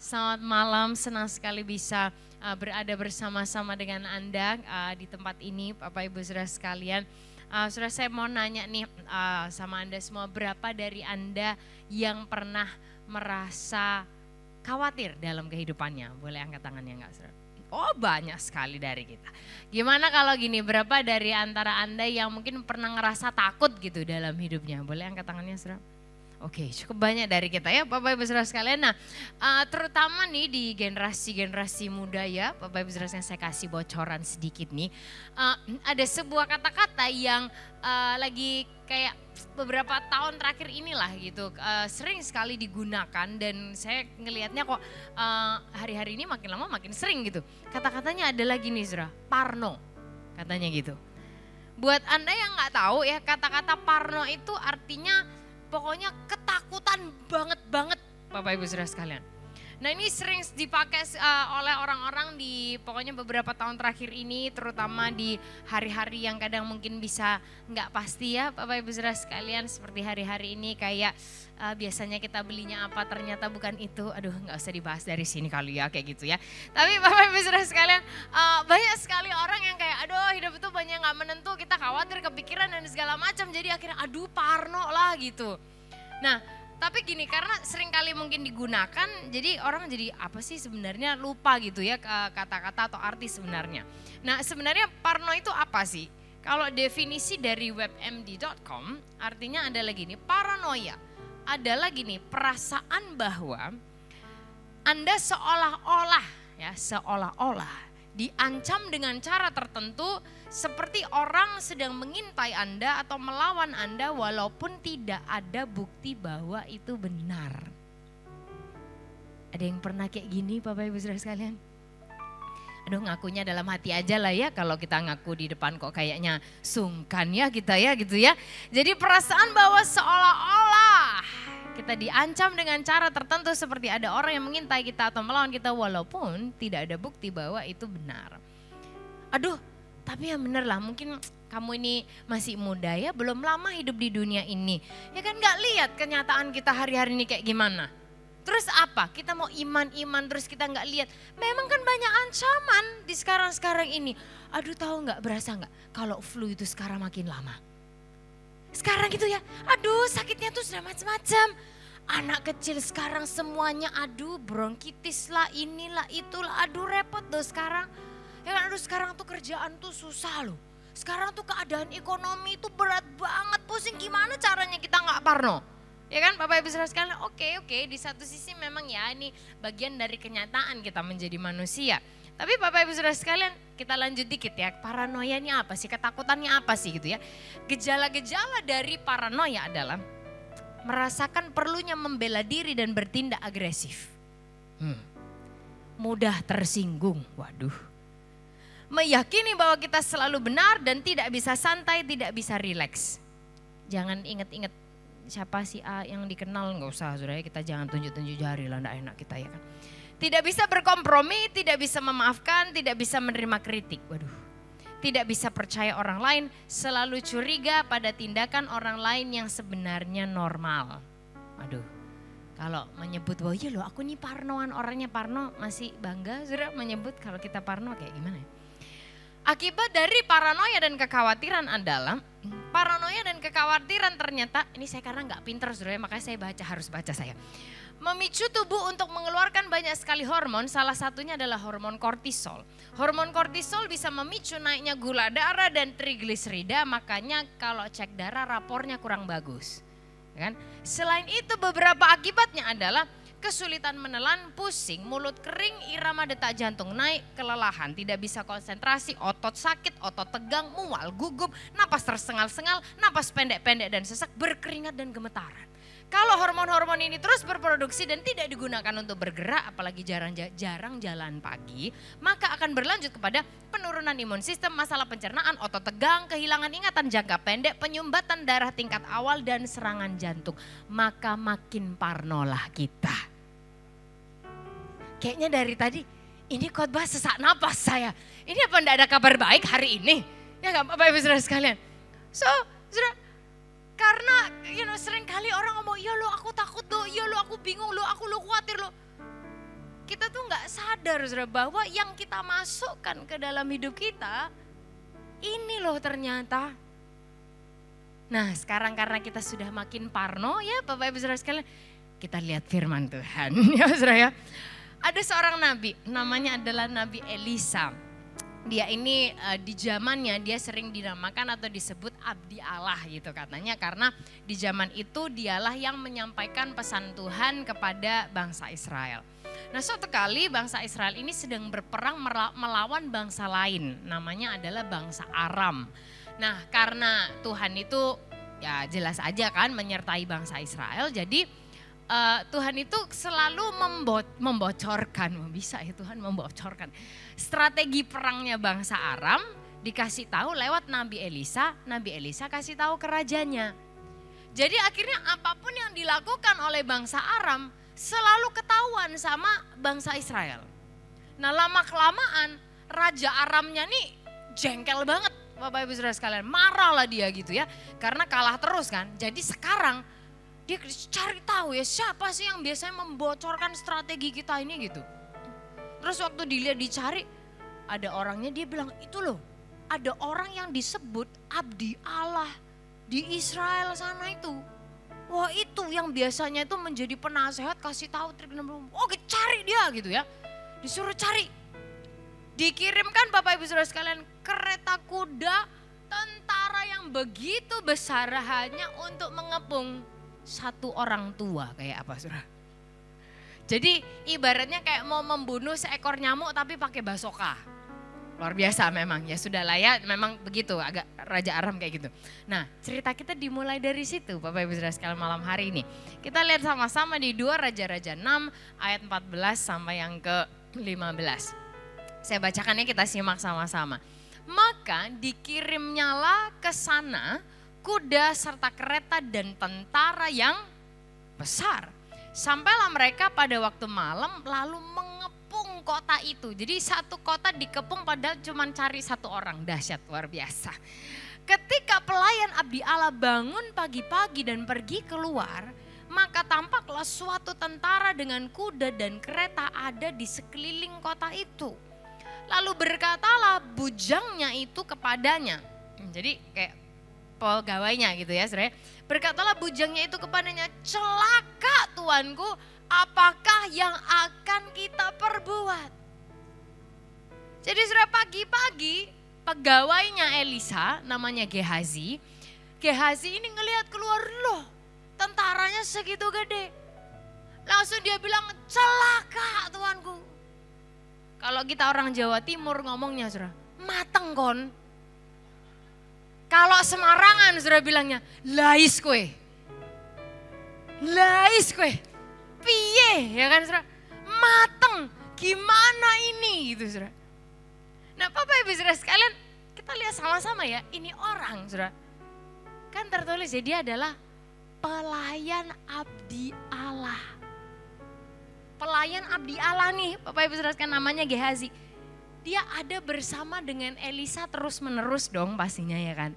Selamat malam, senang sekali bisa berada bersama-sama dengan Anda di tempat ini, Bapak Ibu Saudara sekalian. Saudara, saya mau nanya nih sama Anda semua, berapa dari Anda yang pernah merasa khawatir dalam kehidupannya? Boleh angkat tangannya enggak, Saudara? Oh, banyak sekali dari kita. Gimana kalau gini, berapa dari antara Anda yang mungkin pernah ngerasa takut gitu dalam hidupnya? Boleh angkat tangannya, Saudara? Oke, cukup banyak dari kita ya Bapak Ibu Saudara sekalian. Nah, terutama nih di generasi-generasi muda ya, Bapak Ibu Saudara sekalian, saya kasih bocoran sedikit nih. Ada sebuah kata-kata yang lagi kayak beberapa tahun terakhir inilah gitu, sering sekali digunakan dan saya ngelihatnya kok hari-hari ini makin lama makin sering gitu. Kata-katanya adalah gini, Saudara, parno, katanya gitu. Buat Anda yang nggak tahu ya, kata-kata parno itu artinya pokoknya ketakutan banget Bapak Ibu Saudara sekalian. Nah, ini sering dipakai oleh orang-orang di pokoknya beberapa tahun terakhir ini, terutama di hari-hari yang kadang mungkin bisa nggak pasti ya Bapak Ibu Saudara sekalian, seperti hari-hari ini kayak biasanya kita belinya apa ternyata bukan itu. Aduh, nggak usah dibahas dari sini kali ya kayak gitu ya. Tapi Bapak Ibu Saudara sekalian, banyak sekali orang yang kayak aduh hidup itu banyak nggak menentu, kita khawatir, kepikiran dan segala macam, jadi akhirnya aduh parno lah gitu. Nah, tapi gini, karena sering kali mungkin digunakan, jadi orang jadi apa sih sebenarnya, lupa gitu ya kata-kata atau arti sebenarnya. Nah, sebenarnya parno itu apa sih? Kalau definisi dari webmd.com artinya adalah gini, paranoia adalah gini, perasaan bahwa Anda seolah-olah diancam dengan cara tertentu seperti orang sedang mengintai Anda atau melawan Anda walaupun tidak ada bukti bahwa itu benar. Ada yang pernah kayak gini Bapak Ibu Saudara sekalian? Aduh, ngakunya dalam hati aja lah ya, kalau kita ngaku di depan kok kayaknya sungkan ya kita ya gitu ya. Jadi perasaan bahwa seolah-olah kita diancam dengan cara tertentu seperti ada orang yang mengintai kita atau melawan kita walaupun tidak ada bukti bahwa itu benar. Aduh, tapi yang benar lah, mungkin kamu ini masih muda ya, belum lama hidup di dunia ini. Ya kan gak lihat kenyataan kita hari-hari ini kayak gimana. Terus apa? Kita mau iman-iman terus kita gak lihat. Memang kan banyak ancaman di sekarang-sekarang ini. Aduh, tahu gak, berasa gak kalau flu itu sekarang makin lama. Sekarang gitu ya, aduh sakitnya tuh sudah macam-macam. Anak kecil sekarang semuanya aduh bronkitis lah, inilah itulah, aduh repot tuh sekarang. Ya kan, aduh sekarang tuh kerjaan tuh susah loh. Sekarang tuh keadaan ekonomi tuh berat banget, pusing, gimana caranya kita gak parno. Ya kan Bapak Ibu Saudara sekalian, oke, di satu sisi memang ya ini bagian dari kenyataan kita menjadi manusia. Tapi Bapak Ibu Saudara sekalian, kita lanjut dikit ya, paranoia ini apa sih, ketakutannya apa sih gitu ya. Gejala-gejala dari paranoia adalah merasakan perlunya membela diri dan bertindak agresif. Mudah tersinggung, waduh. Meyakini bahwa kita selalu benar dan tidak bisa santai, tidak bisa rileks. Jangan inget-inget siapa sih A yang dikenal, nggak usah saudara, kita jangan tunjuk-tunjuk jari lah, enggak enak kita ya kan. Tidak bisa berkompromi, tidak bisa memaafkan, tidak bisa menerima kritik. Waduh. Tidak bisa percaya orang lain, selalu curiga pada tindakan orang lain yang sebenarnya normal. Waduh. Kalau menyebut bahwa ya loh aku nih parnoan, orangnya parno, masih bangga sudah menyebut kalau kita parno kayak gimana ya. Akibat dari paranoia dan kekhawatiran adalah, paranoia dan kekhawatiran ternyata, ini saya karena nggak pinter saudara, makanya saya harus baca saya. Memicu tubuh untuk mengeluarkan banyak sekali hormon, salah satunya adalah hormon kortisol. Hormon kortisol bisa memicu naiknya gula darah dan trigliserida, makanya kalau cek darah rapornya kurang bagus. Kan? Selain itu beberapa akibatnya adalah kesulitan menelan, pusing, mulut kering, irama detak jantung naik, kelelahan, tidak bisa konsentrasi, otot sakit, otot tegang, mual, gugup, napas tersengal-sengal, napas pendek-pendek dan sesak, berkeringat dan gemetaran. Kalau hormon-hormon ini terus berproduksi dan tidak digunakan untuk bergerak, apalagi jarang jalan pagi, maka akan berlanjut kepada penurunan imun sistem, masalah pencernaan, otot tegang, kehilangan ingatan jangka pendek, penyumbatan darah tingkat awal dan serangan jantung. Maka makin parnolah kita. Kayaknya dari tadi, ini khotbah sesak napas saya. Ini apa enggak ada kabar baik hari ini? Ya enggak Bapak Ibu Saudara sekalian. So, Saudara, karena sering kali orang ngomong, ya lo aku takut lo, ya lo aku bingung lo, aku lo khawatir lo. kita tuh nggak sadar saudara bahwa yang kita masukkan ke dalam hidup kita ini loh ternyata. Nah sekarang karena kita sudah makin parno ya Bapak Ibu Saudara sekalian, kita lihat firman Tuhan ya saudara ya. Ada seorang nabi namanya adalah Nabi Elisa. Dia ini di zamannya dia sering dinamakan atau disebut abdi Allah gitu katanya, karena di zaman itu dialah yang menyampaikan pesan Tuhan kepada bangsa Israel. Nah suatu kali bangsa Israel ini sedang berperang melawan bangsa lain, namanya adalah bangsa Aram. Nah karena Tuhan itu ya jelas aja kan menyertai bangsa Israel, jadi Tuhan itu selalu membocorkan, bisa ya Tuhan membocorkan strategi perangnya bangsa Aram, dikasih tahu lewat Nabi Elisa kasih tahu ke rajanya. Jadi akhirnya apapun yang dilakukan oleh bangsa Aram selalu ketahuan sama bangsa Israel. Nah lama-kelamaan Raja Aramnya nih jengkel banget Bapak Ibu Saudara sekalian, marah lah dia gitu ya, karena kalah terus kan. Jadi sekarang dia cari tahu ya siapa sih yang biasanya membocorkan strategi kita ini gitu. Terus waktu dilihat dicari ada orangnya, dia bilang itu loh ada orang yang disebut abdi Allah di Israel sana itu. Wah itu yang biasanya itu menjadi penasehat kasih tahu trik dan belum. Oke cari dia gitu ya. Disuruh cari. Dikirimkan Bapak Ibu Saudara sekalian kereta kuda tentara yang begitu besar hanya untuk mengepung satu orang tua kayak apa saudara. Jadi ibaratnya kayak mau membunuh seekor nyamuk tapi pakai basoka. Luar biasa memang, ya sudah lah ya memang begitu agak Raja Aram kayak gitu. Nah cerita kita dimulai dari situ Bapak Ibu Saudara sekalian malam hari ini. Kita lihat sama-sama di 2 Raja-Raja 6 ayat 14 sampai yang ke 15. Saya bacakannya kita simak sama-sama. Maka dikirimnyalah ke sana kuda serta kereta dan tentara yang besar. Sampailah mereka pada waktu malam lalu mengepung kota itu. Jadi satu kota dikepung padahal cuma cari satu orang, dahsyat luar biasa. Ketika pelayan abdi Allah bangun pagi-pagi dan pergi keluar, maka tampaklah suatu tentara dengan kuda dan kereta ada di sekeliling kota itu. Lalu berkatalah bujangnya itu kepadanya. Jadi kayak pegawainya gitu ya saudara. Berkatalah bujangnya itu kepadanya, celaka tuanku, apakah yang akan kita perbuat? Jadi saudara pagi-pagi pegawainya Elisa namanya Gehazi. Gehazi ini ngelihat keluar loh tentaranya segitu gede. Langsung dia bilang celaka tuanku. Kalau kita orang Jawa Timur ngomongnya saudara, mateng kon. Kalau Semarangan saudara bilangnya, lais kue. Lais kue. Piye ya kan saudara. Mateng, gimana ini gitu saudara. Nah Bapak Ibu saudara sekalian, kita lihat sama-sama ya, ini orang saudara. Kan tertulis ya dia adalah pelayan abdi Allah. Pelayan abdi Allah nih Bapak Ibu saudara sekalian, namanya Gehazi. Dia ada bersama dengan Elisa terus menerus dong pastinya ya kan.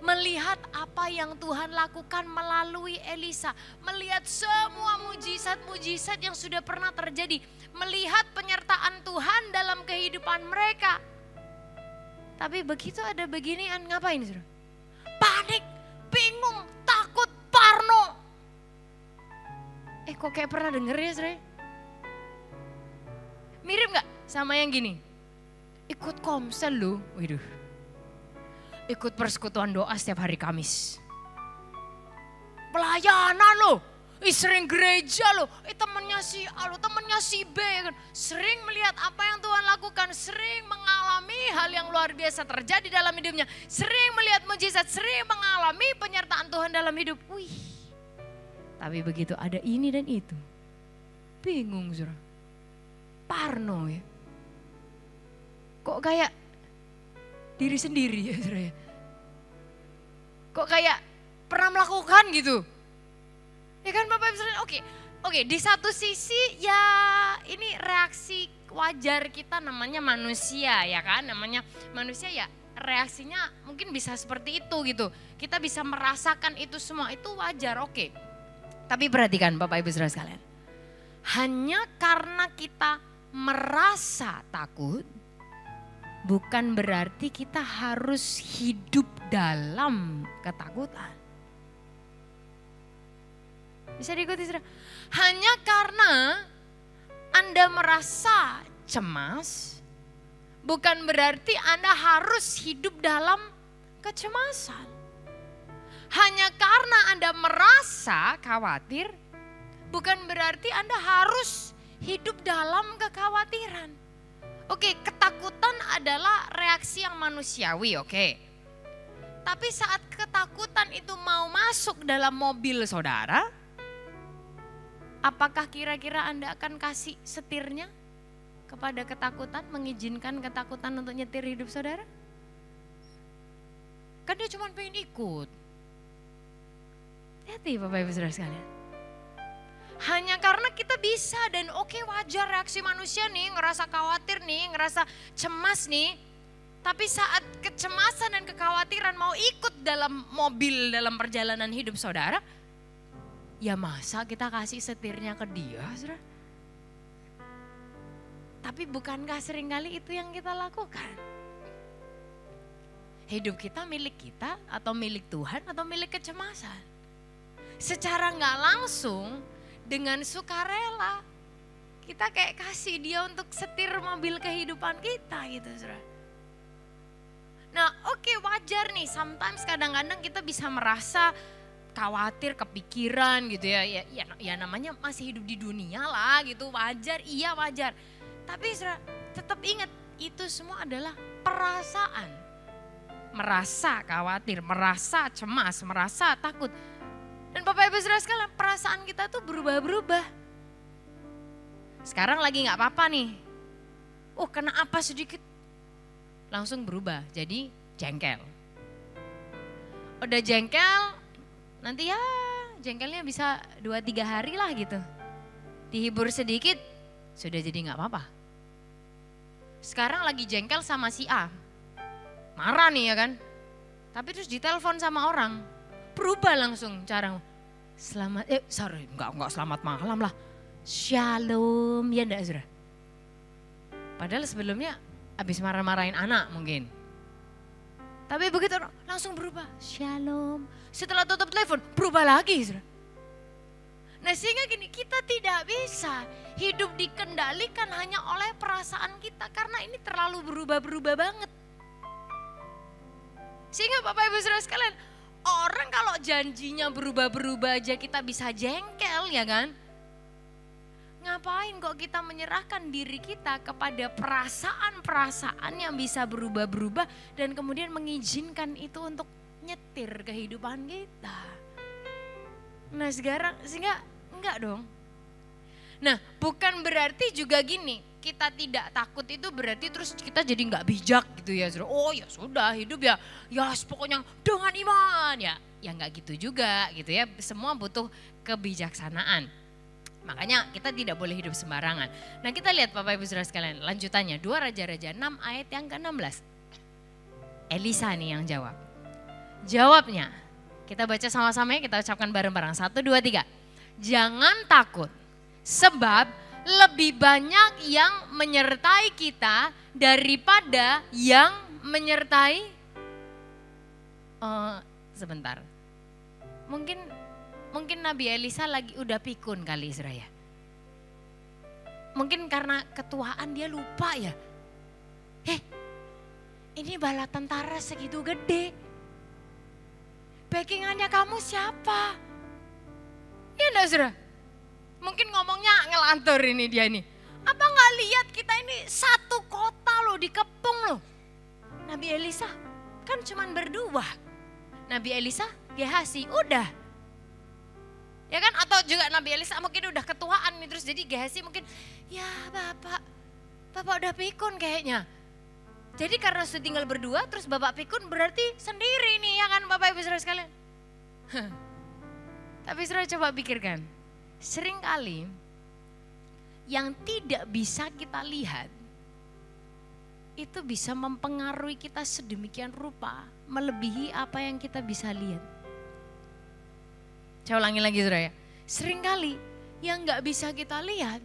Melihat apa yang Tuhan lakukan melalui Elisa. Melihat semua mujizat-mujizat yang sudah pernah terjadi. Melihat penyertaan Tuhan dalam kehidupan mereka. Tapi begitu ada beginian ngapain saudara? Panik, bingung, takut, parno. Kok kayak pernah denger ya saudara? Mirip gak sama yang gini? Ikut komsel lu, waduh. Ikut persekutuan doa setiap hari Kamis. Pelayanan lo, sering gereja lo, temennya si A lo, temennya si B. Kan. Sering melihat apa yang Tuhan lakukan, sering mengalami hal yang luar biasa terjadi dalam hidupnya. Sering melihat mujizat, sering mengalami penyertaan Tuhan dalam hidup. Wih, tapi begitu ada ini dan itu, bingung saudara. Parno ya. Kok kayak diri sendiri ya saudara ya. Kok kayak pernah melakukan gitu. Ya kan Bapak Ibu saudara, oke, di satu sisi ya ini reaksi wajar kita namanya manusia ya kan. Namanya manusia ya reaksinya mungkin bisa seperti itu gitu. Kita bisa merasakan itu semua, itu wajar oke. Tapi perhatikan Bapak Ibu saudara sekalian. Hanya karena kita merasa takut, bukan berarti kita harus hidup dalam ketakutan. Bisa diikuti saudara? Hanya karena Anda merasa cemas, bukan berarti Anda harus hidup dalam kecemasan. Hanya karena Anda merasa khawatir, bukan berarti Anda harus hidup dalam kekhawatiran. Oke, ketakutan adalah reaksi yang manusiawi, oke. Tapi saat ketakutan itu mau masuk dalam mobil saudara, apakah kira-kira Anda akan kasih setirnya kepada ketakutan, mengizinkan ketakutan untuk nyetir hidup saudara? Kan dia cuma pengen ikut. Hati Bapak Ibu Saudara sekalian. Hanya karena kita bisa dan oke, wajar reaksi manusia nih, ngerasa khawatir nih, ngerasa cemas nih. Tapi saat kecemasan dan kekhawatiran mau ikut dalam mobil, dalam perjalanan hidup saudara, ya masa kita kasih setirnya ke dia, saudara? Tapi bukankah seringkali itu yang kita lakukan? Hidup kita milik kita atau milik Tuhan atau milik kecemasan? Secara nggak langsung dengan sukarela kita kayak kasih dia untuk setir mobil kehidupan kita gitu, saudara. Nah oke, wajar nih, sometimes kadang-kadang kita bisa merasa khawatir, kepikiran gitu ya namanya masih hidup di dunia lah gitu, wajar, iya wajar. Tapi saudara tetap ingat itu semua adalah perasaan. Merasa khawatir, merasa cemas, merasa takut. Dan Bapak Ibu Saudara sekalian, perasaan kita tuh berubah-berubah. Sekarang lagi gak apa-apa nih. Oh kena apa sedikit, langsung berubah jadi jengkel. Udah jengkel, nanti ya jengkelnya bisa 2-3 hari lah gitu. Dihibur sedikit, sudah jadi gak apa-apa. Sekarang lagi jengkel sama si A. Marah nih ya kan. Tapi terus ditelepon sama orang. Berubah langsung cara enggak selamat malam lah. Shalom, ya enggak saudara? Padahal sebelumnya habis marah-marahin anak mungkin. Tapi begitu langsung berubah, shalom. Setelah tutup telepon berubah lagi saudara. Nah sehingga gini, kita tidak bisa hidup dikendalikan hanya oleh perasaan kita. Karena ini terlalu berubah-berubah banget. Sehingga Bapak Ibu Saudara sekalian, orang kalau janjinya berubah-berubah aja kita bisa jengkel ya kan. Ngapain kok kita menyerahkan diri kita kepada perasaan-perasaan yang bisa berubah-berubah dan kemudian mengizinkan itu untuk nyetir kehidupan kita. Nah sekarang sehingga enggak dong. Nah bukan berarti juga gini, kita tidak takut itu berarti terus kita jadi nggak bijak gitu ya. Oh ya sudah hidup ya pokoknya dengan iman ya nggak gitu juga gitu ya. Semua butuh kebijaksanaan. Makanya kita tidak boleh hidup sembarangan. Nah kita lihat Bapak Ibu Saudara sekalian lanjutannya 2 Raja-Raja 6 ayat yang ke-16. Elisa nih yang jawab. Jawabnya kita baca sama-sama ya, kita ucapkan bareng-bareng 1, 2, 3. Jangan takut sebab lebih banyak yang menyertai kita daripada yang menyertai. Sebentar. Mungkin Nabi Elisa lagi udah pikun kali Israel. Mungkin karena ketuaan dia lupa ya. Ini bala tentara segitu gede. Backingannya kamu siapa? Ya enggak saudara? Mungkin ngomongnya ngelantur ini dia ini. Apa gak lihat kita ini satu kota loh, dikepung loh. Nabi Elisa kan cuman berdua. Nabi Elisa, Gehazi, udah. Ya kan, atau juga Nabi Elisa mungkin udah ketuaan nih, terus jadi Gehazi mungkin, ya bapak udah pikun kayaknya. Jadi karena sudah tinggal berdua, terus bapak pikun berarti sendiri nih ya kan Bapak Ibu Saudara sekalian. Tapi saudara coba pikirkan. Seringkali yang tidak bisa kita lihat itu bisa mempengaruhi kita sedemikian rupa, melebihi apa yang kita bisa lihat. Saya ulangi lagi saudara ya. Seringkali yang gak bisa kita lihat,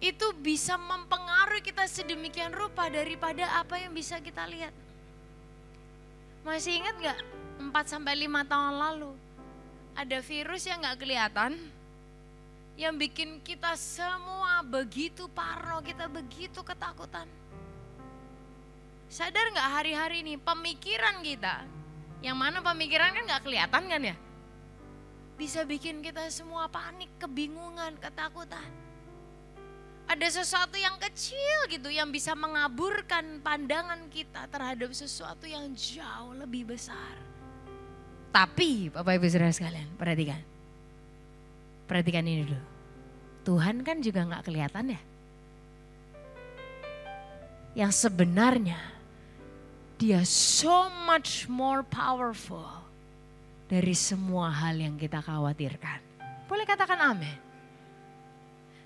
itu bisa mempengaruhi kita sedemikian rupa daripada apa yang bisa kita lihat. Masih ingat gak 4-5 tahun lalu, ada virus yang gak kelihatan, yang bikin kita semua begitu parno, kita begitu ketakutan. Sadar gak hari-hari ini pemikiran kita, yang mana pemikiran kan gak kelihatan kan ya, bisa bikin kita semua panik, kebingungan, ketakutan. Ada sesuatu yang kecil gitu yang bisa mengaburkan pandangan kita terhadap sesuatu yang jauh lebih besar. Tapi Bapak Ibu Saudara sekalian, perhatikan. Perhatikan ini dulu. Tuhan kan juga gak kelihatan ya. Yang sebenarnya dia so much more powerful dari semua hal yang kita khawatirkan. Boleh katakan amin.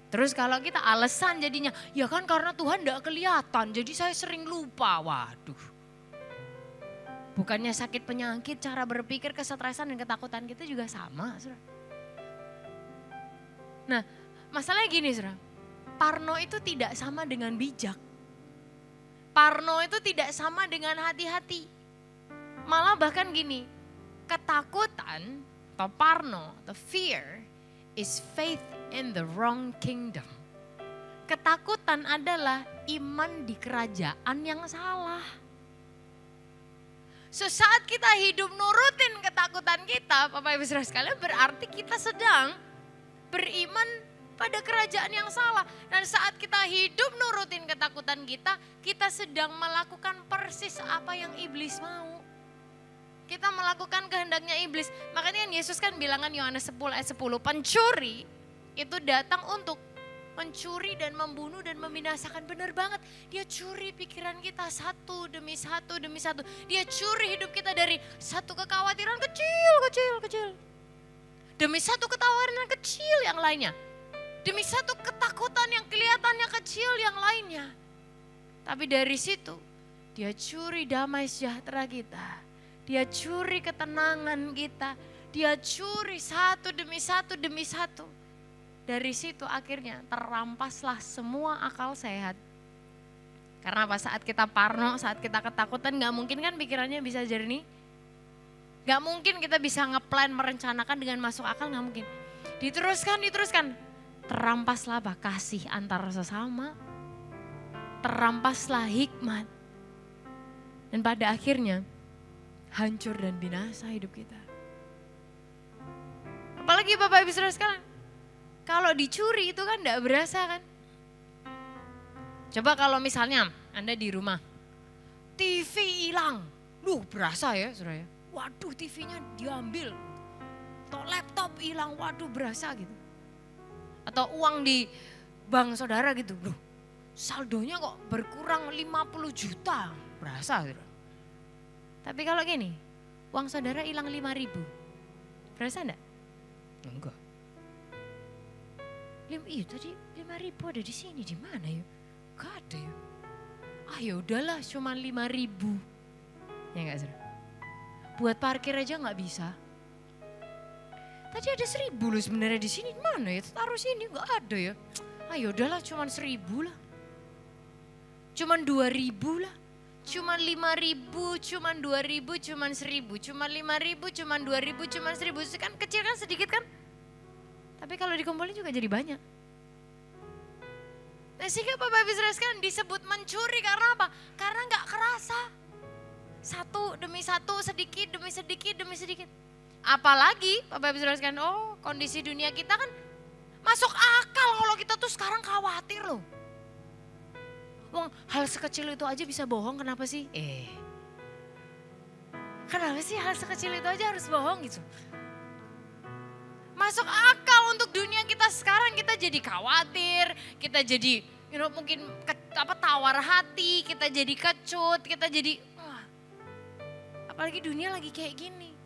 Terus kalau kita alasan jadinya, ya kan karena Tuhan gak kelihatan jadi saya sering lupa. Waduh. Bukannya sakit penyakit, cara berpikir, kesetresan dan ketakutan kita juga sama. Saudara. Nah masalahnya gini saudara, parno itu tidak sama dengan bijak. Parno itu tidak sama dengan hati-hati. Malah bahkan gini, ketakutan atau parno atau fear is faith in the wrong kingdom. Ketakutan adalah iman di kerajaan yang salah. So saat kita hidup nurutin ketakutan kita, Bapak Ibu Saudara sekalian, berarti kita sedang beriman pada kerajaan yang salah. Dan saat kita hidup nurutin ketakutan kita, kita sedang melakukan persis apa yang iblis mau. Kita melakukan kehendaknya iblis. Makanya Yesus kan bilangan Yohanes 10 ayat 10, pencuri itu datang untuk mencuri dan membunuh dan membinasakan. Benar banget, dia curi pikiran kita satu demi satu demi satu. Dia curi hidup kita dari satu kekhawatiran kecil. Demi satu ketawaran kecil yang lainnya. Demi satu ketakutan yang kelihatannya kecil yang lainnya. Tapi dari situ dia curi damai sejahtera kita. Dia curi ketenangan kita. Dia curi satu demi satu demi satu. Dari situ akhirnya terampaslah semua akal sehat. Karena apa? Saat kita parno, saat kita ketakutan, gak mungkin kan pikirannya bisa jernih. Gak mungkin kita bisa ngeplan, merencanakan dengan masuk akal, gak mungkin. Diteruskan. Terampaslah apa? Kasih antar sesama. Terampaslah hikmat. Dan pada akhirnya hancur dan binasa hidup kita. Apalagi Bapak Ibu Saudara sekalian, kalau dicuri itu kan gak berasa kan. Coba kalau misalnya Anda di rumah, TV hilang. Berasa ya saudara ya. Waduh TV-nya diambil. Atau laptop hilang, waduh berasa gitu. Atau uang di bank saudara gitu. Saldonya kok berkurang 50 juta. Berasa saudara. Tapi kalau gini, uang saudara hilang 5.000. Berasa enggak? Enggak. Iya tadi 5.000 ada di sini, di mana ya? Gak ada ya. Ya udahlah cuma 5.000. Ya enggak saudara? Buat parkir aja nggak bisa. Tadi ada 1.000 loh sebenarnya di sini, mana ya? Taruh sini nggak ada ya. Ya udahlah cuma 1.000 lah. Cuma 2.000 lah. Cuma 5.000, cuma 2.000, cuma 1.000, cuma 5.000, cuma 2.000, cuma 1.000. Itu kan kecil kan, sedikit kan? Tapi kalau dikumpulin juga jadi banyak. Nah sehingga Bapak Ibu Saudara sekalian disebut mencuri karena apa? Karena gak kerasa. Satu demi satu, sedikit demi sedikit demi sedikit. Apalagi Bapak Ibu Saudara sekalian, kondisi dunia kita kan masuk akal kalau kita tuh sekarang khawatir loh. Hal sekecil itu aja bisa bohong, kenapa sih? Kenapa sih hal sekecil itu aja harus bohong gitu? Masuk akal untuk dunia kita sekarang, kita jadi khawatir, kita jadi mungkin tawar hati, kita jadi kecut, kita jadi apalagi dunia lagi kayak gini.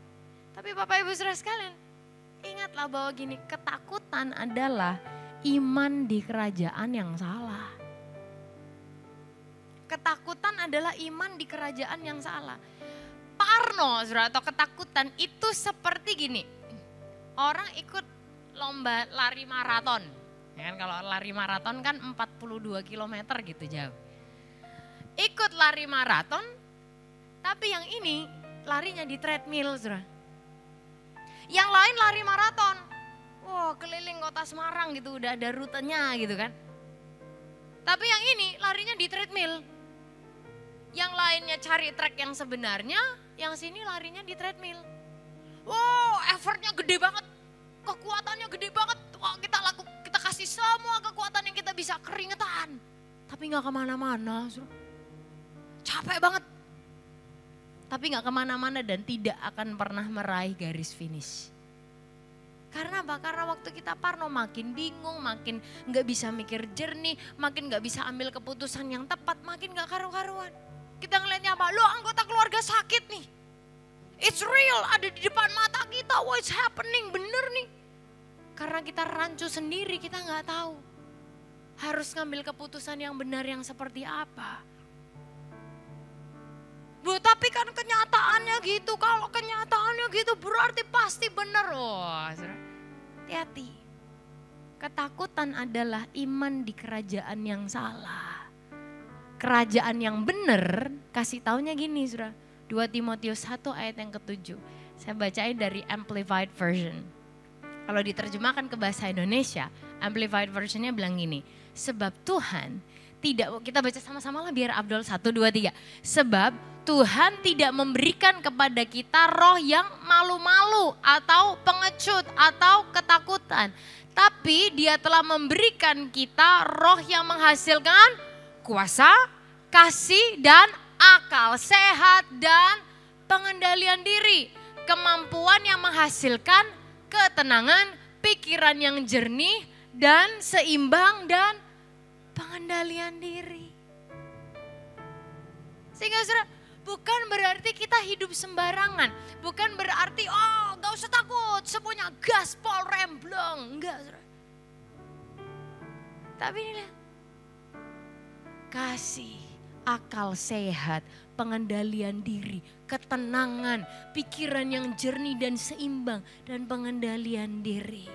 Tapi Bapak Ibu Saudara sekalian, ingatlah bahwa gini, ketakutan adalah iman di kerajaan yang salah. Ketakutan adalah iman di kerajaan yang salah. Parno, saudara, atau ketakutan itu seperti gini. Orang ikut lomba lari maraton. Ya kan, kalau lari maraton kan 42 km gitu jauh. Ikut lari maraton, tapi yang ini larinya di treadmill, saudara. Yang lain lari maraton. Wah, keliling kota Semarang gitu, udah ada rutenya gitu kan. Tapi yang ini larinya di treadmill. Yang lainnya cari track yang sebenarnya, yang sini larinya di treadmill. Wow, effortnya gede banget. Kekuatannya gede banget. Wah, kita kasih semua kekuatan yang kita bisa, keringetan. Tapi gak kemana-mana. Capek banget. Tapi gak kemana-mana dan tidak akan pernah meraih garis finish. Karena apa? Karena waktu kita parno makin bingung, makin gak bisa mikir jernih, makin gak bisa ambil keputusan yang tepat, makin gak karu-karuan. Kita ngeliatnya apa? Loh, anggota keluarga sakit nih. It's real, ada di depan mata kita, what's happening, bener nih. Karena kita rancu sendiri, kita gak tahu. Harus ngambil keputusan yang benar yang seperti apa. Bu, tapi kan kenyataannya gitu, kalau kenyataannya gitu berarti pasti benar. Oh, hati-hati. Ketakutan adalah iman di kerajaan yang salah. Kerajaan yang benar, kasih taunya gini, saudara. 2 Timotius 1 ayat yang ke-7. Saya bacain dari Amplified Version. Kalau diterjemahkan ke bahasa Indonesia, Amplified Versionnya bilang gini. Sebab Tuhan tidak, kita baca sama-sama lah biar Abdul 1, 2, 3. Sebab Tuhan tidak memberikan kepada kita roh yang malu-malu atau pengecut atau ketakutan. Tapi Dia telah memberikan kita roh yang menghasilkan kuasa, kasih dan akal sehat dan pengendalian diri. Kemampuan yang menghasilkan ketenangan, pikiran yang jernih dan seimbang dan pengendalian diri. Sehingga saudara, bukan berarti kita hidup sembarangan. Bukan berarti, oh gak usah takut, semuanya gaspol remblong. Enggak, saudara. Tapi ini lihat. Kasih, akal sehat, pengendalian diri, ketenangan, pikiran yang jernih dan seimbang, dan pengendalian diri.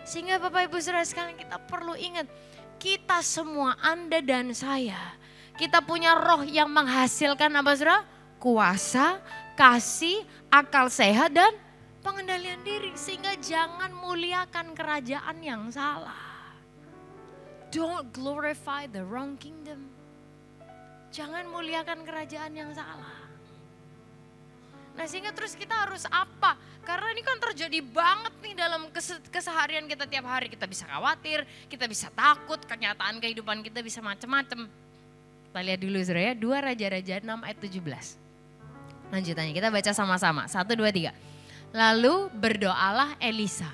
Sehingga Bapak Ibu Saudara sekalian, kita perlu ingat, kita semua, Anda dan saya, kita punya roh yang menghasilkan apa saudara? Kuasa, kasih, akal sehat dan pengendalian diri. Sehingga jangan muliakan kerajaan yang salah. Don't glorify the wrong kingdom. Jangan muliakan kerajaan yang salah. Nah sehingga terus kita harus apa? Karena ini kan terjadi banget nih dalam keseharian kita tiap hari. Kita bisa khawatir, kita bisa takut, kenyataan kehidupan kita bisa macam-macam. Kita lihat dulu saudara ya, 2 Raja-Raja 6 ayat 17. Lanjutannya kita baca sama-sama, 1, 2, 3. Lalu berdoalah Elisa,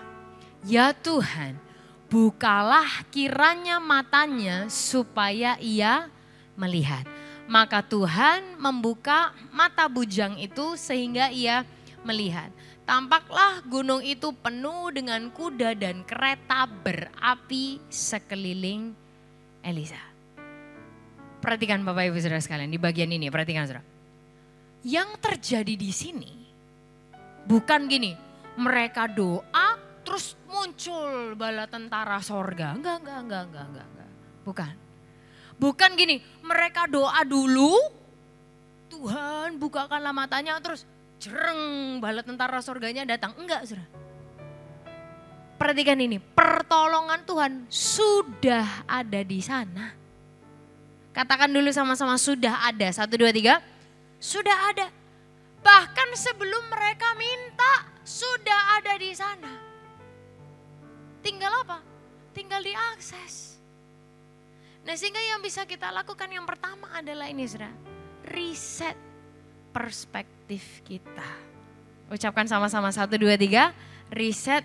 ya Tuhan bukalah kiranya matanya supaya ia melihat. Maka Tuhan membuka mata bujang itu sehingga ia melihat. Tampaklah gunung itu penuh dengan kuda dan kereta berapi sekeliling Elisa. Perhatikan Bapak Ibu Saudara sekalian di bagian ini, perhatikan saudara. Yang terjadi di sini bukan gini, mereka doa terus muncul bala tentara sorga. Enggak. Bukan. Bukan gini, mereka doa dulu, Tuhan bukakanlah matanya terus jereng bala tentara surganya datang. Enggak saudara. Perhatikan ini, pertolongan Tuhan sudah ada di sana. Katakan dulu sama-sama sudah ada, 1, 2, 3. Sudah ada. Bahkan sebelum mereka minta sudah ada di sana. Tinggal apa? Tinggal diakses. Nah sehingga yang bisa kita lakukan yang pertama adalah ini saudara. Reset perspektif kita. Ucapkan sama-sama 1, 2, 3. Reset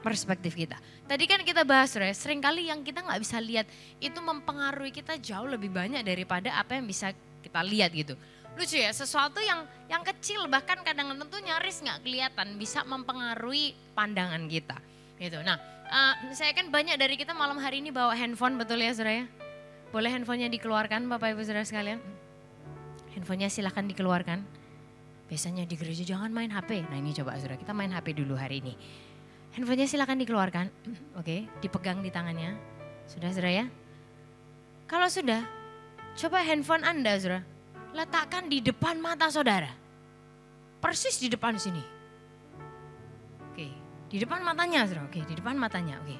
perspektif kita. Tadi kan kita bahas saudara, seringkali yang kita gak bisa lihat itu mempengaruhi kita jauh lebih banyak daripada apa yang bisa kita lihat gitu. Lucu ya, sesuatu yang kecil bahkan kadang-kadang tuh nyaris gak kelihatan bisa mempengaruhi pandangan kita. Gitu. Nah, saya kan banyak dari kita malam hari ini bawa handphone, betul ya saudara ya? Boleh handphonenya dikeluarkan Bapak Ibu Saudara sekalian? Handphonenya silahkan dikeluarkan. Biasanya di gereja jangan main HP. Nah ini coba saudara, kita main HP dulu hari ini. Handphonenya silakan dikeluarkan. Oke, dipegang di tangannya. Sudah saudara ya? Kalau sudah, coba handphone Anda saudara, letakkan di depan mata saudara. Persis di depan sini. Oke, di depan matanya saudara. Oke, di depan matanya. Oke.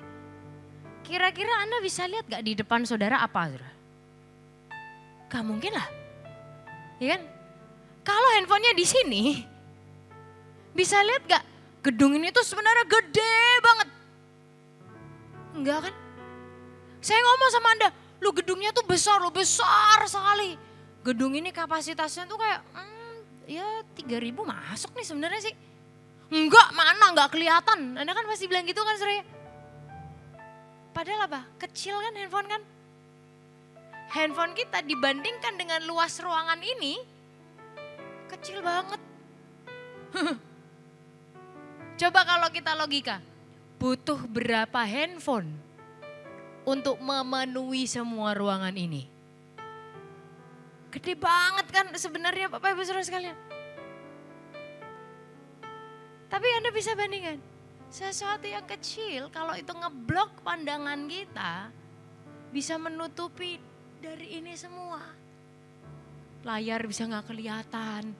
Kira-kira Anda bisa lihat gak di depan saudara apa saudara? Gak mungkin lah. Ya kan? Kalau handphonenya di sini, bisa lihat gak gedung ini tuh sebenarnya gede banget. Enggak kan? Saya ngomong sama Anda, lu gedungnya tuh besar, lu besar sekali. Gedung ini kapasitasnya tuh kayak ya 3.000 masuk nih sebenarnya sih. Enggak, mana enggak kelihatan. Anda kan pasti bilang gitu kan saudara. Padahal apa? Kecil kan handphone kan? Handphone kita dibandingkan dengan luas ruangan ini, kecil banget. Coba kalau kita logika, butuh berapa handphone untuk memenuhi semua ruangan ini? Gede banget kan sebenarnya Bapak Ibu Saudara sekalian. Tapi Anda bisa bandingkan, sesuatu yang kecil kalau itu ngeblok pandangan kita, bisa menutupi dari ini semua. Layar bisa gak kelihatan.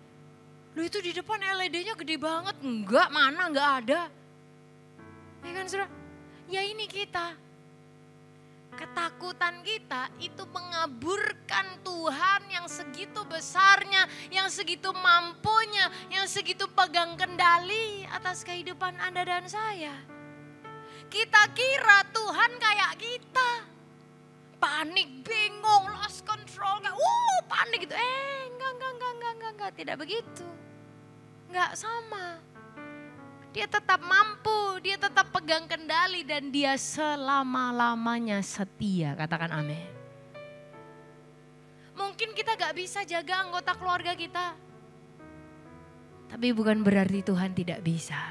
Loh itu di depan LED-nya gede banget. Enggak, mana enggak ada. Ya kan saudara? Ya ini kita. Ketakutan kita itu mengaburkan Tuhan yang segitu besarnya, yang segitu mampunya, yang segitu pegang kendali atas kehidupan Anda dan saya. Kita kira Tuhan kayak kita. Panik, bingung, lost control, panik gitu. Enggak, tidak begitu. Enggak sama. Dia tetap mampu, dia tetap pegang kendali dan dia selama-lamanya setia. Katakan amin. Mungkin kita gak bisa jaga anggota keluarga kita. Tapi bukan berarti Tuhan tidak bisa.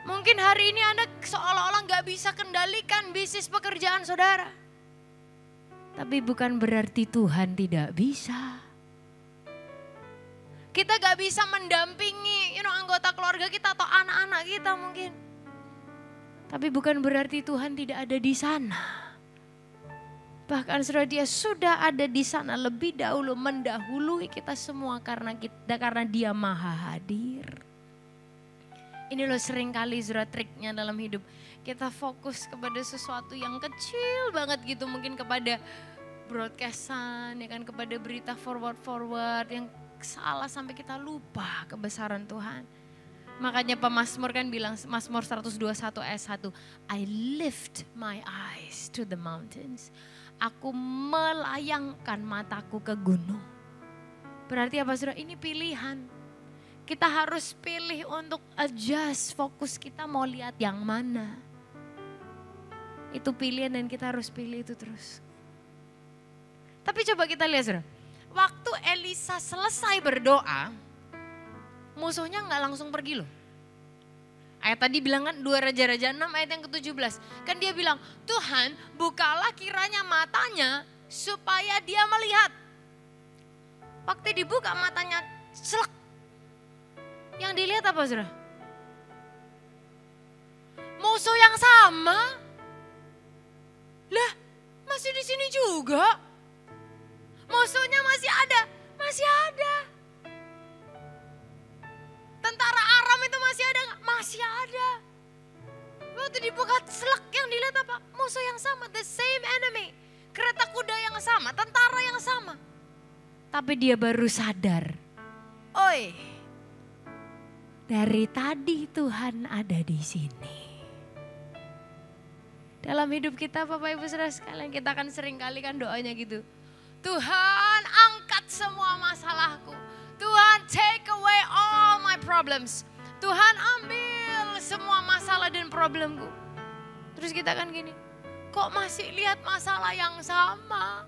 Mungkin hari ini Anda seolah-olah gak bisa kendalikan bisnis pekerjaan saudara. Tapi bukan berarti Tuhan tidak bisa. Kita gak bisa mendampingi anggota keluarga kita atau anak-anak kita mungkin. Tapi bukan berarti Tuhan tidak ada di sana. Bahkan saudara dia sudah ada di sana lebih dahulu mendahului kita semua karena dia maha hadir. Ini loh sering kali saudara triknya dalam hidup. Kita fokus kepada sesuatu yang kecil banget gitu. Mungkin kepada broadcastan, ya kan, kepada berita forward yang salah sampai kita lupa kebesaran Tuhan. Makanya pemazmur kan bilang, Mazmur 121 ayat 1. I lift my eyes to the mountains. Aku melayangkan mataku ke gunung. Berarti apa saudara? Ini pilihan. Kita harus pilih untuk adjust fokus kita mau lihat yang mana. Itu pilihan dan kita harus pilih itu terus. Tapi coba kita lihat saudara. Waktu Elisa selesai berdoa, musuhnya gak langsung pergi loh. Ayat tadi bilang kan 2 Raja-Raja 6 ayat yang ke-17. Kan dia bilang, Tuhan bukalah kiranya matanya supaya dia melihat. Waktu dibuka matanya selek. Yang dilihat apa saudara? Musuh yang sama. Lah masih di sini juga. Musuhnya masih ada. Masih ada. Tentara Aram itu masih ada gak? Masih ada. Waktu dibuka selek yang dilihat apa? Musuh yang sama, the same enemy. Kereta kuda yang sama, tentara yang sama. Tapi dia baru sadar. Oi, dari tadi Tuhan ada di sini. Dalam hidup kita Bapak Ibu Saudara sekalian, kita akan sering kali kan doanya gitu. Tuhan angkat semua masalahku. Tuhan take away all my problems. Tuhan ambil semua masalah dan problemku. Terus kita kan gini, kok masih lihat masalah yang sama?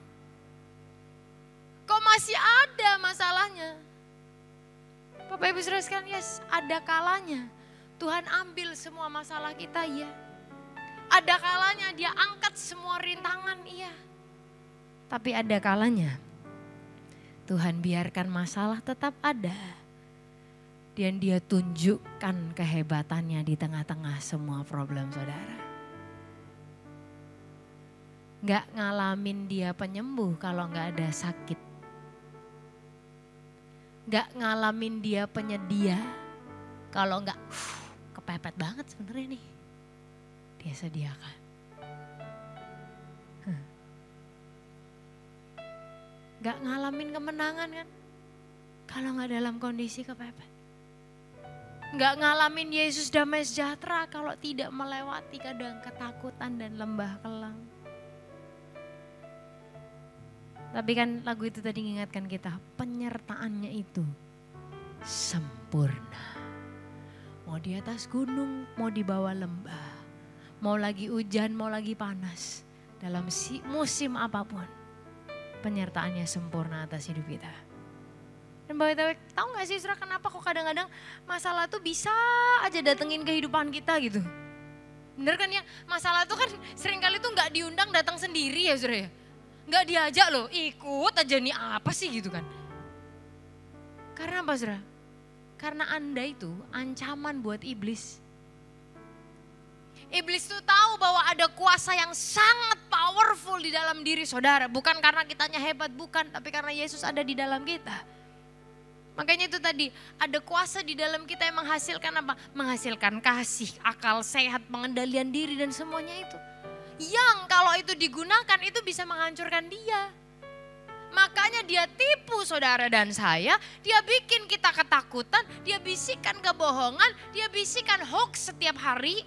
Kok masih ada masalahnya? Bapak Ibu Saudara sekalian, yes, ada kalanya Tuhan ambil semua masalah kita, iya. Ada kalanya dia angkat semua rintangan, iya. Tapi ada kalanya Tuhan biarkan masalah tetap ada. Dan dia tunjukkan kehebatannya di tengah-tengah semua problem saudara. Gak ngalamin dia penyembuh kalau gak ada sakit. Gak ngalamin dia penyedia kalau gak kepepet banget sebenarnya nih. Dia sediakan. Gak ngalamin kemenangan kan kalau gak dalam kondisi kepepet. Gak ngalamin Yesus damai sejahtera kalau tidak melewati kadang ketakutan dan lembah kelam. Tapi kan lagu itu tadi mengingatkan kita, penyertaannya itu sempurna. Mau di atas gunung, mau di bawah lembah, mau lagi hujan, mau lagi panas. Dalam musim apapun, penyertaannya sempurna atas hidup kita. Dan btw, tahu gak sih saudara kenapa kok kadang-kadang masalah tuh bisa aja datengin kehidupan kita gitu. Bener kan ya, masalah tuh kan seringkali tuh gak diundang datang sendiri ya saudara ya. Gak diajak loh, ikut aja nih apa sih gitu kan. Karena apa saudara? Karena Anda itu ancaman buat iblis. Iblis tuh tahu bahwa ada kuasa yang sangat powerful di dalam diri saudara. Bukan karena kitanya hebat, bukan. Tapi karena Yesus ada di dalam kita. Makanya itu tadi, ada kuasa di dalam kita yang menghasilkan apa? Menghasilkan kasih, akal sehat, pengendalian diri dan semuanya itu. Yang kalau itu digunakan itu bisa menghancurkan dia. Makanya dia tipu saudara dan saya, dia bikin kita ketakutan, dia bisikan kebohongan, dia bisikan hoax setiap hari.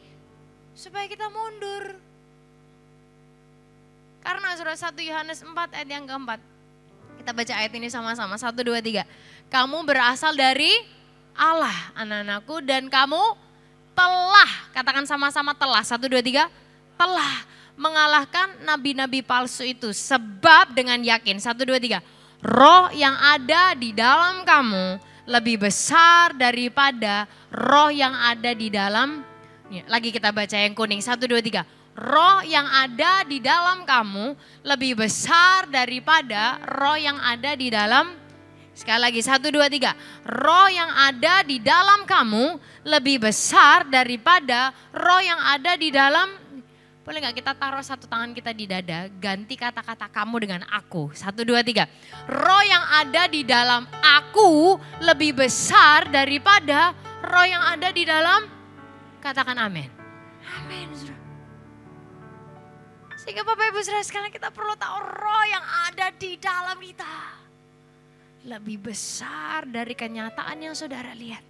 Supaya kita mundur. Karena surah 1 Yohanes 4 ayat yang keempat. Kita baca ayat ini sama-sama, 1, 2, 3. Kamu berasal dari Allah anak-anakku dan kamu telah, katakan sama-sama telah, 1, 2, 3. Telah mengalahkan nabi-nabi palsu itu sebab dengan yakin, 1, 2, 3. Roh yang ada di dalam kamu lebih besar daripada roh yang ada di dalam, lagi kita baca yang kuning, 1, 2, 3. Roh yang ada di dalam kamu lebih besar daripada roh yang ada di dalam, sekali lagi 1, 2, 3. Roh yang ada di dalam kamu lebih besar daripada roh yang ada di dalam. Boleh gak kita taruh satu tangan kita di dada, ganti kata-kata kamu dengan aku. 1, 2, 3. Roh yang ada di dalam aku lebih besar daripada roh yang ada di dalam, katakan amin. Amin. Sehingga Bapak Ibu Saudara sekalian kita perlu tahu roh yang ada di dalam kita lebih besar dari kenyataan yang saudara lihat.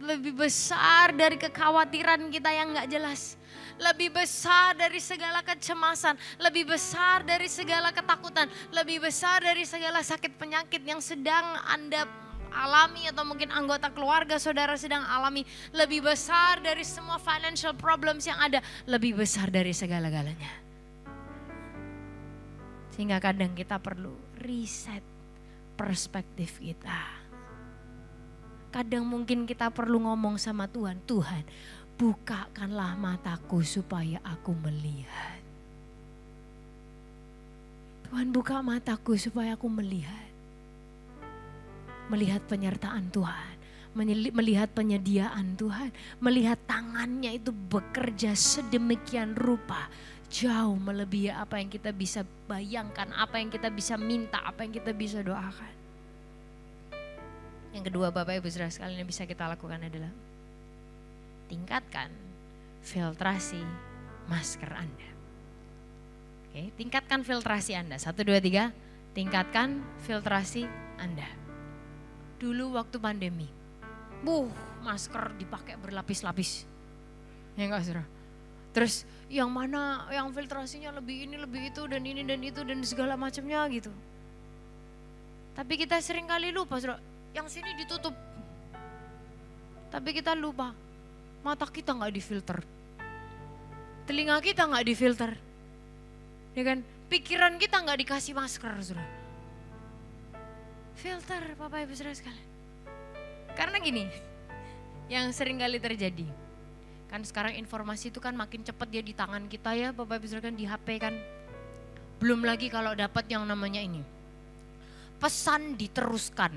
Lebih besar dari kekhawatiran kita yang gak jelas. Lebih besar dari segala kecemasan. Lebih besar dari segala ketakutan. Lebih besar dari segala sakit penyakit yang sedang Anda alami atau mungkin anggota keluarga saudara sedang alami. Lebih besar dari semua financial problems yang ada. Lebih besar dari segala-galanya. Sehingga kadang kita perlu reset perspektif kita. Kadang mungkin kita perlu ngomong sama Tuhan, Tuhan bukakanlah mataku supaya aku melihat. Tuhan buka mataku supaya aku melihat. Melihat penyertaan Tuhan, melihat penyediaan Tuhan, melihat tangannya itu bekerja sedemikian rupa. Jauh melebihi apa yang kita bisa bayangkan, apa yang kita bisa minta, apa yang kita bisa doakan. Yang kedua Bapak Ibu Saudara sekalian yang bisa kita lakukan adalah tingkatkan filtrasi masker Anda. Oke, tingkatkan filtrasi Anda. 1, 2, 3, tingkatkan filtrasi Anda. Dulu waktu pandemi, masker dipakai berlapis-lapis. Ya enggak Saudara? Terus yang mana yang filtrasinya lebih ini, lebih itu, dan ini dan itu dan segala macamnya gitu. Tapi kita sering kali lupa, saudara, yang sini ditutup. Tapi kita lupa, mata kita gak difilter. Telinga kita gak difilter. Ya kan? Pikiran kita gak dikasih masker, saudara. Filter Bapak Ibu Saudara sekalian. Karena gini, yang sering kali terjadi. Kan sekarang informasi itu kan makin cepat dia di tangan kita ya Bapak Ibu Saudara kan, di HP kan. Belum lagi kalau dapat yang namanya ini. Pesan diteruskan.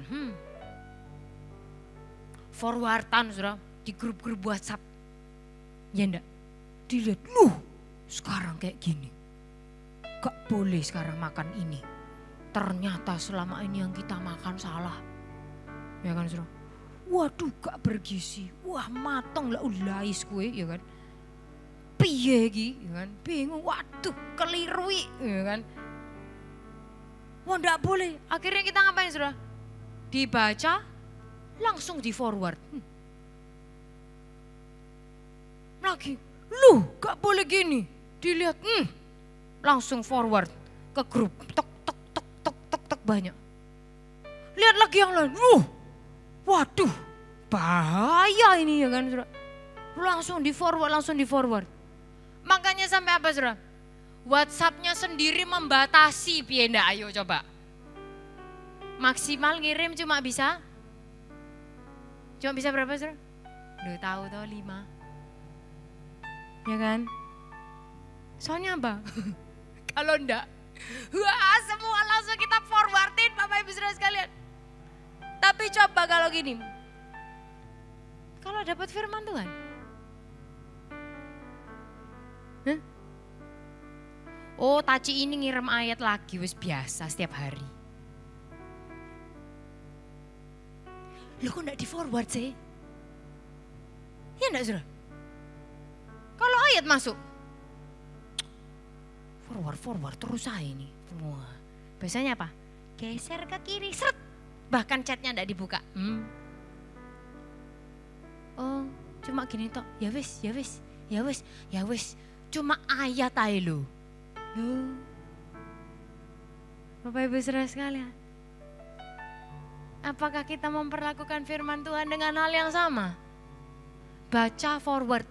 forwardan saudara di grup-grup WhatsApp. Ya enggak? Dilihat, loh sekarang kayak gini. Gak boleh sekarang makan ini. Ternyata selama ini yang kita makan salah. Ya kan saudara? Waduh gak bergizi. Wah matang lah ulais kue ya kan. Piye iki ya kan. Bingung waduh kelirui ya kan. Wah enggak boleh. Akhirnya kita ngapain saudara? Dibaca langsung di forward. Lagi, lu gak boleh gini. Dilihat, langsung forward ke grup. Tok, tok, tok, tok, tok, tok, banyak. Lihat lagi yang lain, waduh bahaya ini ya kan saudara. Langsung di forward. Makanya sampai apa saudara? WhatsApp-nya sendiri membatasi piye ndak, ayo coba. Maksimal ngirim cuma bisa berapa saudara? Udah tahu toh 5. Ya kan? Soalnya apa? Kalau enggak, wah semua langsung kita forwardin Bapak Ibu Saudara sekalian. Tapi coba kalau gini, kalau dapat firman Tuhan, oh Taci ini ngirim ayat lagi, wis biasa setiap hari. Loh kok enggak di forward sih? Ya enggak saudara? Kalau ayat masuk, forward terus aja ini semua. Biasanya apa? Geser ke kiri, seret. Bahkan chatnya enggak dibuka. Oh cuma gini toh, ya wis. Cuma ayat aja lo. Bapak Ibu Saudara sekalian. Apakah kita memperlakukan firman Tuhan dengan hal yang sama? Baca forward.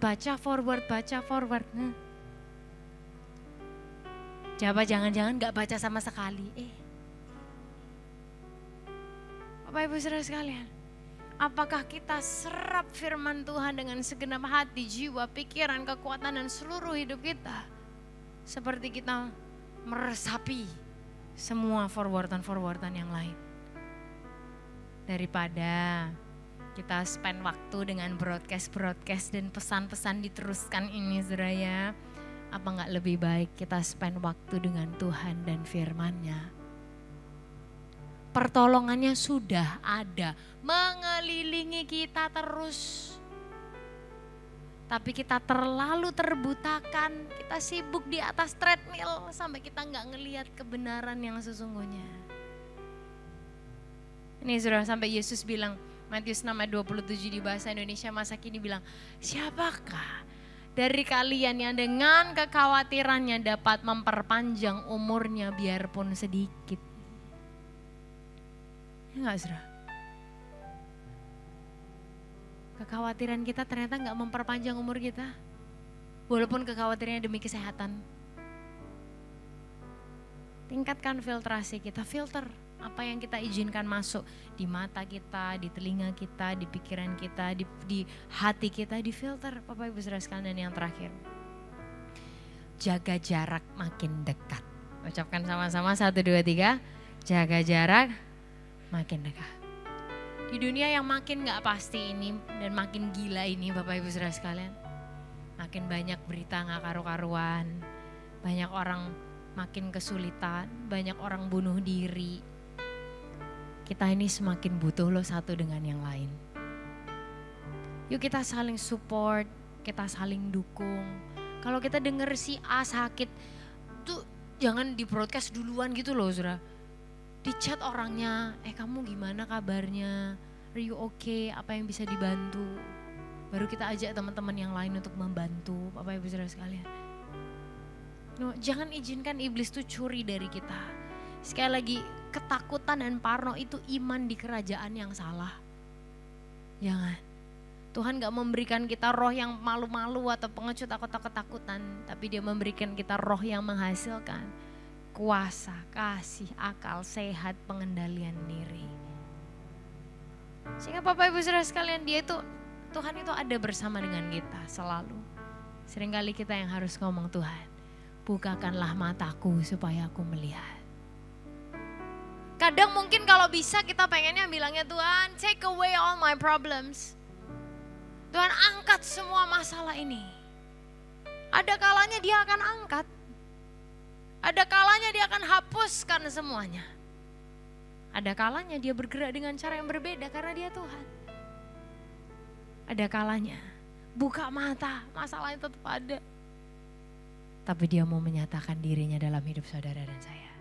Coba jangan-jangan gak baca sama sekali. Bapak Ibu Saudara sekalian, apakah kita serap firman Tuhan dengan segenap hati, jiwa, pikiran, kekuatan dan seluruh hidup kita? Seperti kita meresapi semua forwardan yang lain. Daripada kita spend waktu dengan broadcast dan pesan-pesan diteruskan ini saudara ya. Apa enggak lebih baik kita spend waktu dengan Tuhan dan firman-Nya. Pertolongannya sudah ada, mengelilingi kita terus. Tapi kita terlalu terbutakan, kita sibuk di atas treadmill sampai kita enggak ngelihat kebenaran yang sesungguhnya. Ini saudara sampai Yesus bilang, Matius 6 ayat 27 di bahasa Indonesia masa kini bilang, siapakah dari kalian yang dengan kekhawatirannya dapat memperpanjang umurnya biarpun sedikit? Ya enggak saudara? Kekhawatiran kita ternyata enggak memperpanjang umur kita. Walaupun kekhawatirannya demi kesehatan. Tingkatkan filtrasi kita, filter. Apa yang kita izinkan masuk di mata kita, di telinga kita, di pikiran kita, di hati kita, di filter. Bapak Ibu Saudara sekalian, dan yang terakhir, jaga jarak makin dekat. Ucapkan sama-sama 1, 2, 3, jaga jarak makin dekat. Di dunia yang makin gak pasti ini dan makin gila ini Bapak Ibu Saudara sekalian, makin banyak berita gak karu-karuan, banyak orang makin kesulitan, banyak orang bunuh diri. Kita ini semakin butuh loh satu dengan yang lain. Yuk kita saling support, kita saling dukung. Kalau kita denger si A sakit, tuh jangan di broadcast duluan gitu loh saudara. Di chat orangnya, kamu gimana kabarnya? Are you okay? Apa yang bisa dibantu? Baru kita ajak teman-teman yang lain untuk membantu Bapak Ibu Saudara sekalian. No, jangan izinkan iblis tuh curi dari kita. Sekali lagi, ketakutan dan parno itu iman di kerajaan yang salah. Jangan. Tuhan gak memberikan kita roh yang malu-malu atau pengecut atau ketakutan. Tapi dia memberikan kita roh yang menghasilkan kuasa, kasih, akal, sehat, pengendalian diri. Sehingga Bapak Ibu Saudara sekalian, Tuhan itu ada bersama dengan kita selalu. Seringkali kita yang harus ngomong, Tuhan, bukakanlah mataku supaya aku melihat. Kadang mungkin kalau bisa kita pengennya bilangnya, Tuhan take away all my problems. Tuhan angkat semua masalah ini. Ada kalanya dia akan angkat. Ada kalanya dia akan hapuskan semuanya. Ada kalanya dia bergerak dengan cara yang berbeda karena dia Tuhan. Ada kalanya buka mata, masalahnya tetap ada. Tapi dia mau menyatakan dirinya dalam hidup saudara dan saya.